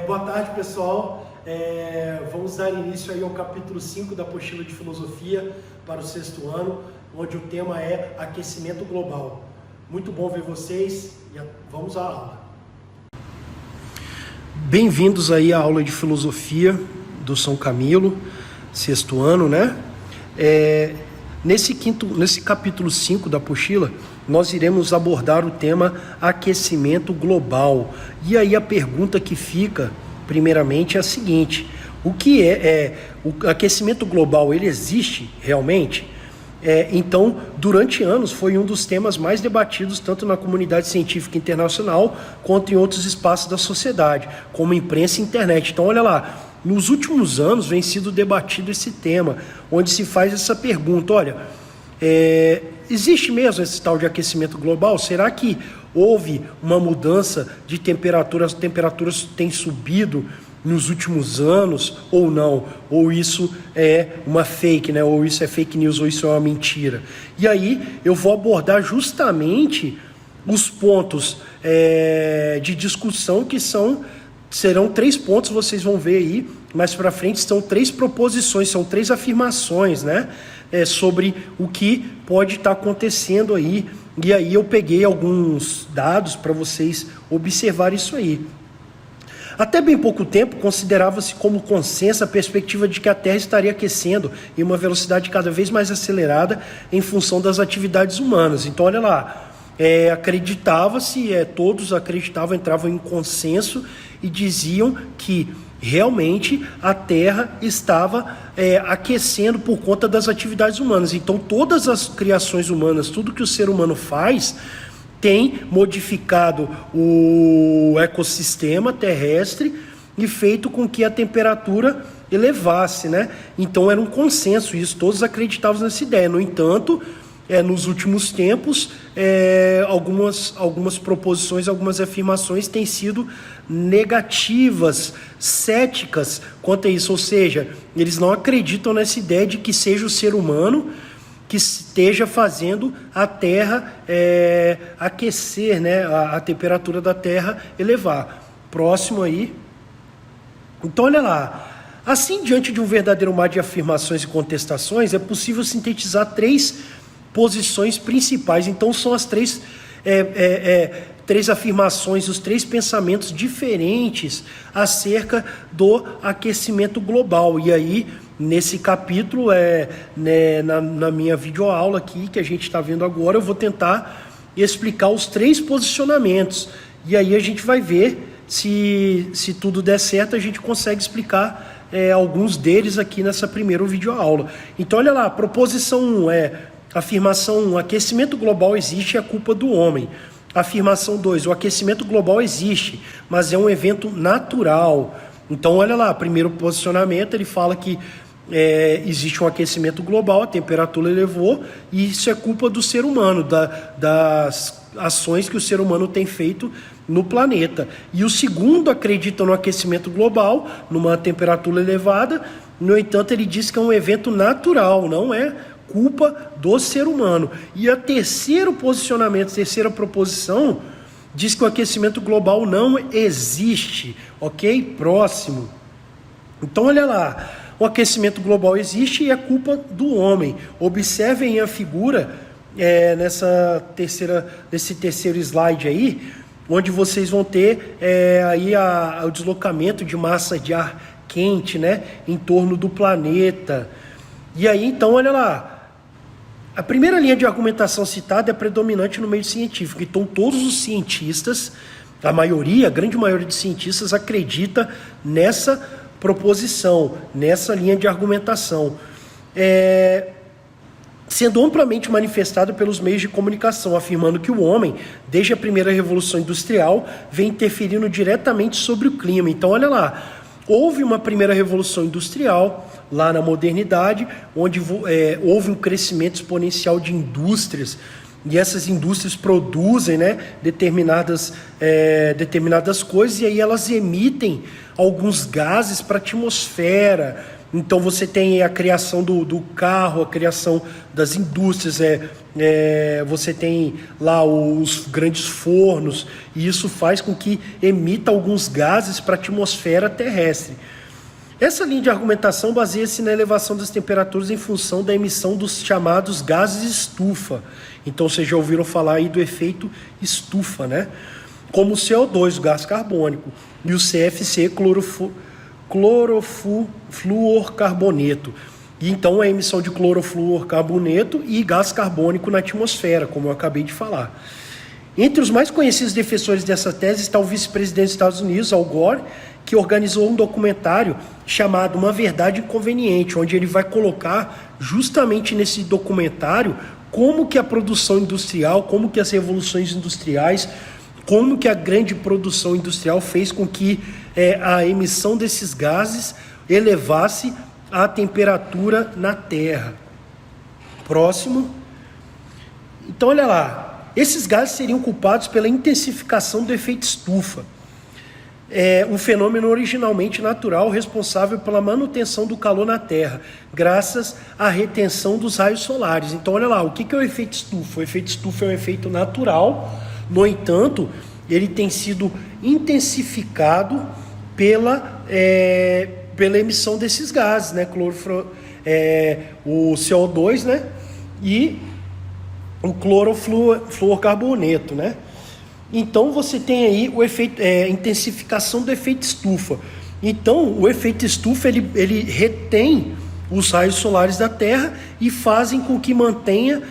Boa tarde, pessoal. Vamos dar início aí ao capítulo 5 da apostila de filosofia para o 6º ano, onde o tema é aquecimento global. Muito bom ver vocês e vamos à aula. Bem-vindos aí à aula de filosofia do São Camilo, 6º ano, né? Nesse capítulo 5 da apostila, nós iremos abordar o tema aquecimento global. E aí a pergunta que fica, primeiramente, é a seguinte: o que o aquecimento global? Ele existe realmente? Então, durante anos, foi um dos temas mais debatidos tanto na comunidade científica internacional quanto em outros espaços da sociedade, como imprensa e internet. Então, olha lá, nos últimos anos vem sido debatido esse tema, onde se faz essa pergunta: olha, existe mesmo esse tal de aquecimento global? Será que houve uma mudança de temperatura? As temperaturas têm subido nos últimos anos ou não? Ou isso é uma fake, né? Ou isso é fake news, ou isso é uma mentira? E aí eu vou abordar justamente os pontos de discussão que serão 3 pontos, vocês vão ver aí mais para frente. São 3 proposições, são 3 afirmações, né? Sobre o que pode estar acontecendo aí. E aí eu peguei alguns dados para vocês observarem isso aí. Até bem pouco tempo, considerava-se como consenso a perspectiva de que a Terra estaria aquecendo em uma velocidade cada vez mais acelerada em função das atividades humanas. Então, olha lá, acreditava-se, todos acreditavam, entravam em consenso e diziam que realmente a Terra estava aquecendo por conta das atividades humanas. Então, todas as criações humanas, tudo que o ser humano faz, tem modificado o ecossistema terrestre e feito com que a temperatura elevasse, né? Então era um consenso isso, todos acreditavam nessa ideia. No entanto, nos últimos tempos, algumas proposições, algumas afirmações têm sido negativas, céticas quanto a isso, ou seja, eles não acreditam nessa ideia de que seja o ser humano que esteja fazendo a Terra aquecer, né? A temperatura da Terra elevar. Próximo aí. Então, olha lá. Assim, diante de um verdadeiro mar de afirmações e contestações, é possível sintetizar 3 posições principais. Então, são as 3 afirmações, os 3 pensamentos diferentes acerca do aquecimento global. E aí, nesse capítulo, na minha videoaula aqui, que a gente está vendo agora, eu vou tentar explicar os 3 posicionamentos. E aí a gente vai ver se tudo der certo, a gente consegue explicar alguns deles aqui nessa primeira videoaula. Então, olha lá, proposição 1 afirmação 1, aquecimento global existe, é culpa do homem. Afirmação 2, o aquecimento global existe, mas é um evento natural. Então, olha lá, primeiro posicionamento, ele fala que existe um aquecimento global, a temperatura elevou, e isso é culpa do ser humano, das ações que o ser humano tem feito no planeta. E o segundo acredita no aquecimento global, numa temperatura elevada, no entanto, ele diz que é um evento natural, não é culpa do ser humano. E a terceiro posicionamento, a terceira proposição, diz que o aquecimento global não existe, ok? Próximo. Então, olha lá, o aquecimento global existe e é culpa do homem. Observem a figura nesse terceiro slide aí, onde vocês vão ter aí o deslocamento de massa de ar quente, né, em torno do planeta. E aí, então, olha lá, a primeira linha de argumentação citada é predominante no meio científico. Então, todos os cientistas, a grande maioria de cientistas acredita nessa proposição, nessa linha de argumentação, sendo amplamente manifestado pelos meios de comunicação, afirmando que o homem, desde a primeira revolução industrial, vem interferindo diretamente sobre o clima. Então, olha lá, houve uma primeira revolução industrial, lá na modernidade, onde houve um crescimento exponencial de indústrias, e essas indústrias produzem, né, determinadas coisas, e aí elas emitem alguns gases para a atmosfera. Então você tem a criação do carro, a criação das indústrias, você tem lá os grandes fornos, e isso faz com que emita alguns gases para a atmosfera terrestre. Essa linha de argumentação baseia-se na elevação das temperaturas em função da emissão dos chamados gases estufa. Então vocês já ouviram falar aí do efeito estufa, né? Como o CO2, o gás carbônico, e o CFC, clorofluorcarboneto. E então a emissão de clorofluorcarboneto e gás carbônico na atmosfera, como eu acabei de falar. Entre os mais conhecidos defensores dessa tese está o vice-presidente dos Estados Unidos, Al Gore, que organizou um documentário chamado Uma Verdade Inconveniente, onde ele vai colocar justamente nesse documentário como que a produção industrial, como que as revoluções industriais, como que a grande produção industrial fez com que a emissão desses gases elevasse a temperatura na Terra. Próximo. Então, olha lá. Esses gases seriam culpados pela intensificação do efeito estufa. Um fenômeno originalmente natural responsável pela manutenção do calor na Terra, graças à retenção dos raios solares. Então, olha lá, o que é o efeito estufa? O efeito estufa é um efeito natural, no entanto, ele tem sido intensificado pela emissão desses gases, né? O CO2, né? E o clorofluorcarboneto, né? Então você tem aí o efeito, intensificação do efeito estufa. Então o efeito estufa ele retém os raios solares da Terra e fazem com que mantenha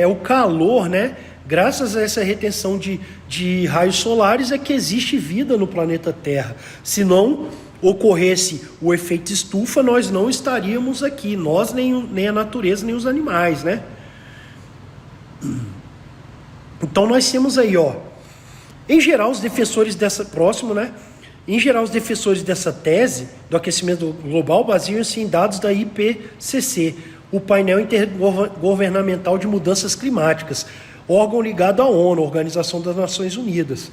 o calor, né? Graças a essa retenção de raios solares é que existe vida no planeta Terra. Se não ocorresse o efeito estufa, nós não estaríamos aqui, nós nem a natureza, nem os animais, né? Então nós temos aí, em geral os defensores dessa tese do aquecimento global baseiam-se em dados da IPCC, o painel intergovernamental de mudanças climáticas, órgão ligado à ONU, Organização das Nações Unidas.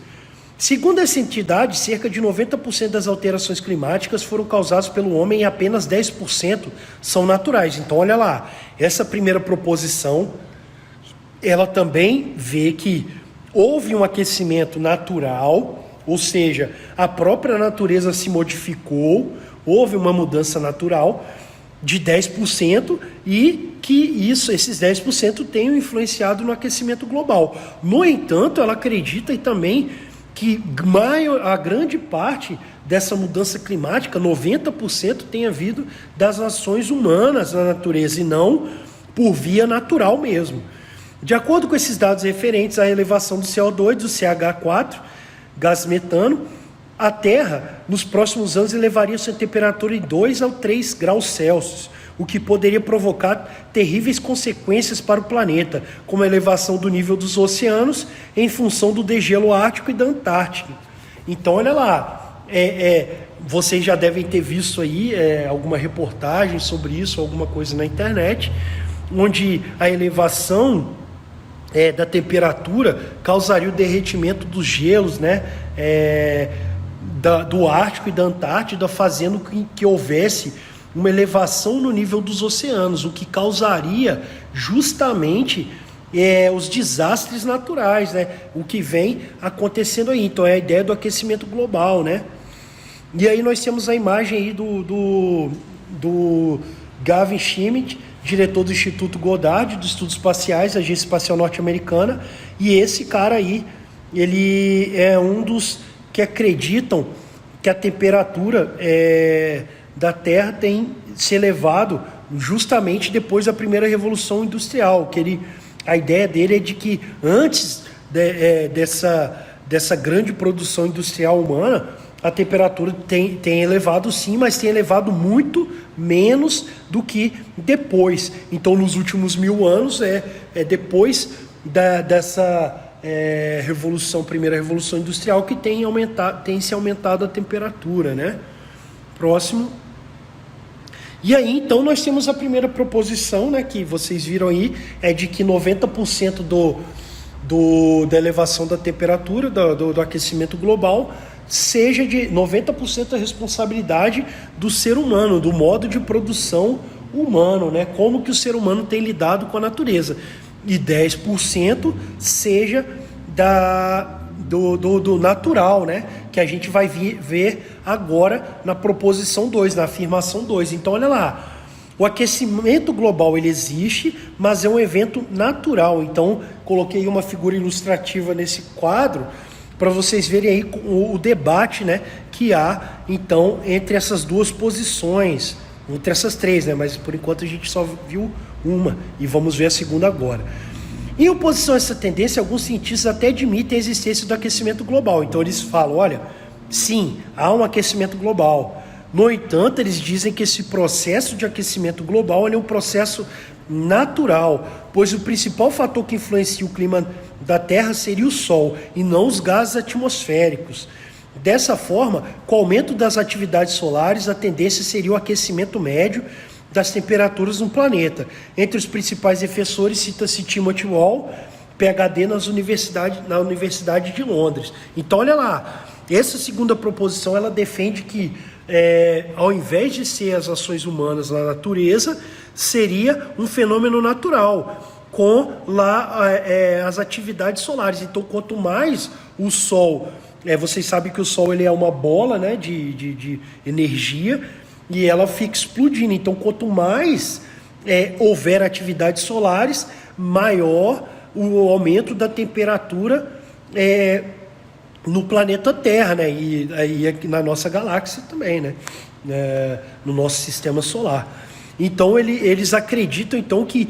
Segundo essa entidade, cerca de 90% das alterações climáticas foram causadas pelo homem e apenas 10% são naturais. Então olha lá, essa primeira proposição ela também vê que houve um aquecimento natural, ou seja, a própria natureza se modificou, houve uma mudança natural de 10% e que esses 10% tenham influenciado no aquecimento global. No entanto, ela acredita e também que a grande parte dessa mudança climática, 90%, tenha vindo das ações humanas na natureza e não por via natural mesmo. De acordo com esses dados referentes à elevação do CO2, do CH4, gás metano, a Terra, nos próximos anos, elevaria sua temperatura em 2 a 3 graus Celsius, o que poderia provocar terríveis consequências para o planeta, como a elevação do nível dos oceanos em função do degelo ártico e da Antártica. Então, olha lá, vocês já devem ter visto aí alguma reportagem sobre isso, alguma coisa na internet, onde a elevação da temperatura causaria o derretimento dos gelos, né, do Ártico e da Antártida, fazendo que houvesse uma elevação no nível dos oceanos, o que causaria justamente os desastres naturais, né, o que vem acontecendo aí. Então é a ideia do aquecimento global, né? E aí nós temos a imagem aí do Gavin Schmidt, diretor do Instituto Goddard de Estudos Espaciais, Agência Espacial Norte-Americana, e esse cara aí, ele é um dos que acreditam que a temperatura da Terra tem se elevado justamente depois da primeira Revolução Industrial, a ideia dele é de que antes dessa grande produção industrial humana, a temperatura tem elevado sim, mas tem elevado muito menos do que depois. Então, nos últimos 1000 anos, depois dessa primeira revolução industrial, que tem se aumentado a temperatura, né? Próximo. E aí, então, nós temos a primeira proposição, né, que vocês viram aí, é de que 90% da elevação da temperatura, do aquecimento global, seja de 90% a responsabilidade do ser humano, do modo de produção humano, né? Como que o ser humano tem lidado com a natureza. E 10% seja do natural, né? Que a gente vai ver agora na proposição 2, na afirmação 2. Então, olha lá. O aquecimento global ele existe, mas é um evento natural. Então, coloquei uma figura ilustrativa nesse quadro para vocês verem aí o debate, né, que há, então, entre essas duas posições, entre essas três, né, mas por enquanto a gente só viu uma e vamos ver a segunda agora. Em oposição a essa tendência, alguns cientistas até admitem a existência do aquecimento global. Então, eles falam, olha, sim, há um aquecimento global. No entanto, eles dizem que esse processo de aquecimento global é um processo natural, pois o principal fator que influencia o clima da Terra seria o Sol e não os gases atmosféricos. Dessa forma, com o aumento das atividades solares, a tendência seria o aquecimento médio das temperaturas no planeta. Entre os principais defensores cita-se Timothy Wall, PhD na Universidade de Londres. Então, olha lá, essa segunda proposição ela defende que ao invés de ser as ações humanas na natureza, seria um fenômeno natural, com lá as atividades solares. Então, quanto mais o Sol, vocês sabem que o Sol ele é uma bola, né, de energia, e ela fica explodindo. Então, quanto mais houver atividades solares, maior o aumento da temperatura no planeta Terra, né? E aí aqui na nossa galáxia também, né? No nosso sistema solar. Então eles acreditam então que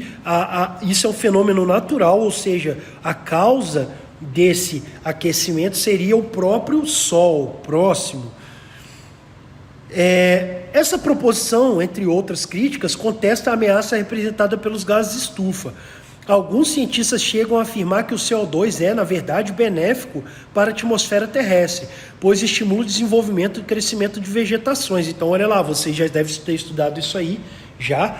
isso é um fenômeno natural, ou seja, a causa desse aquecimento seria o próprio Sol próximo. Essa proposição, entre outras críticas, contesta a ameaça representada pelos gases de estufa. Alguns cientistas chegam a afirmar que o CO2 é, na verdade, benéfico para a atmosfera terrestre, pois estimula o desenvolvimento e crescimento de vegetações. Então, olha lá, vocês já devem ter estudado isso aí, já.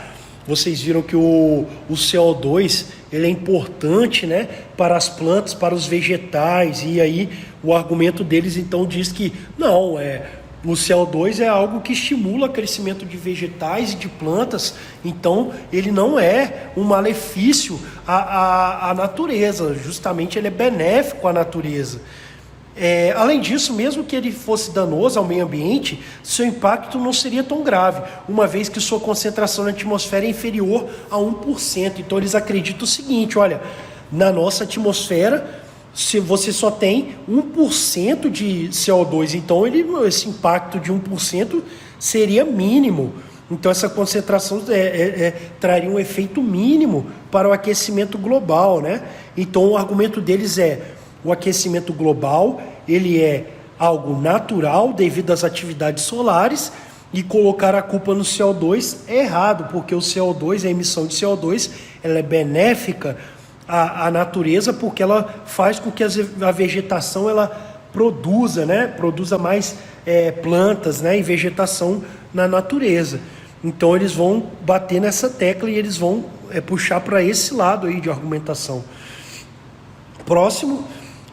Vocês viram que o CO2 ele é importante, né, para as plantas, para os vegetais, e aí o argumento deles, então, diz que não, o CO2 é algo que estimula o crescimento de vegetais e de plantas, então ele não é um malefício à natureza, justamente ele é benéfico à natureza. Além disso, mesmo que ele fosse danoso ao meio ambiente, seu impacto não seria tão grave, uma vez que sua concentração na atmosfera é inferior a 1%. Então eles acreditam o seguinte, olha, na nossa atmosfera, se você só tem 1% de CO2, então esse impacto de 1% seria mínimo. Então essa concentração traria um efeito mínimo para o aquecimento global, né? Então o argumento deles o aquecimento global ele é algo natural devido às atividades solares, e colocar a culpa no CO2 é errado, porque o CO2, a emissão de CO2, ela é benéfica a natureza, porque ela faz com que a vegetação ela produza, né? Produza mais plantas, né? E vegetação na natureza. Então eles vão bater nessa tecla e eles vão puxar para esse lado aí de argumentação. Próximo.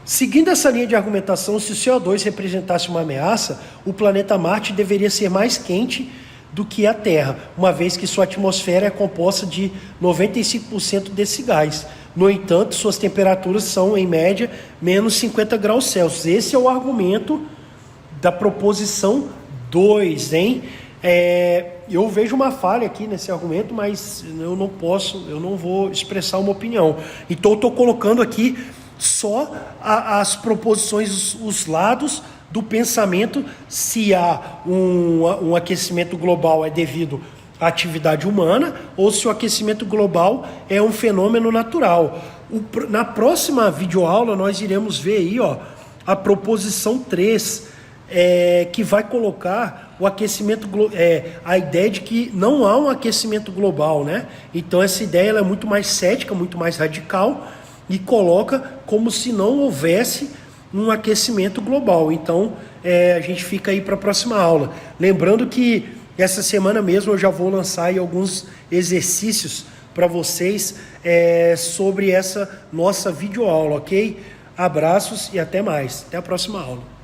Seguindo essa linha de argumentação, se o CO2 representasse uma ameaça, o planeta Marte deveria ser mais quente do que a Terra, uma vez que sua atmosfera é composta de 95% desse gás. No entanto, suas temperaturas são, em média, menos 50 graus Celsius. Esse é o argumento da proposição 2, hein? Eu vejo uma falha aqui nesse argumento, mas eu não vou expressar uma opinião. Então, eu estou colocando aqui só as proposições, os lados do pensamento, se há um aquecimento global é devido à atividade humana, ou se o aquecimento global é um fenômeno natural. Na próxima videoaula nós iremos ver aí, a proposição 3, que vai colocar o aquecimento, a ideia de que não há um aquecimento global, né? Então essa ideia ela é muito mais cética, muito mais radical, e coloca como se não houvesse um aquecimento global. Então, a gente fica aí para a próxima aula. Lembrando que essa semana mesmo eu já vou lançar aí alguns exercícios para vocês sobre essa nossa videoaula, ok? Abraços e até mais. Até a próxima aula.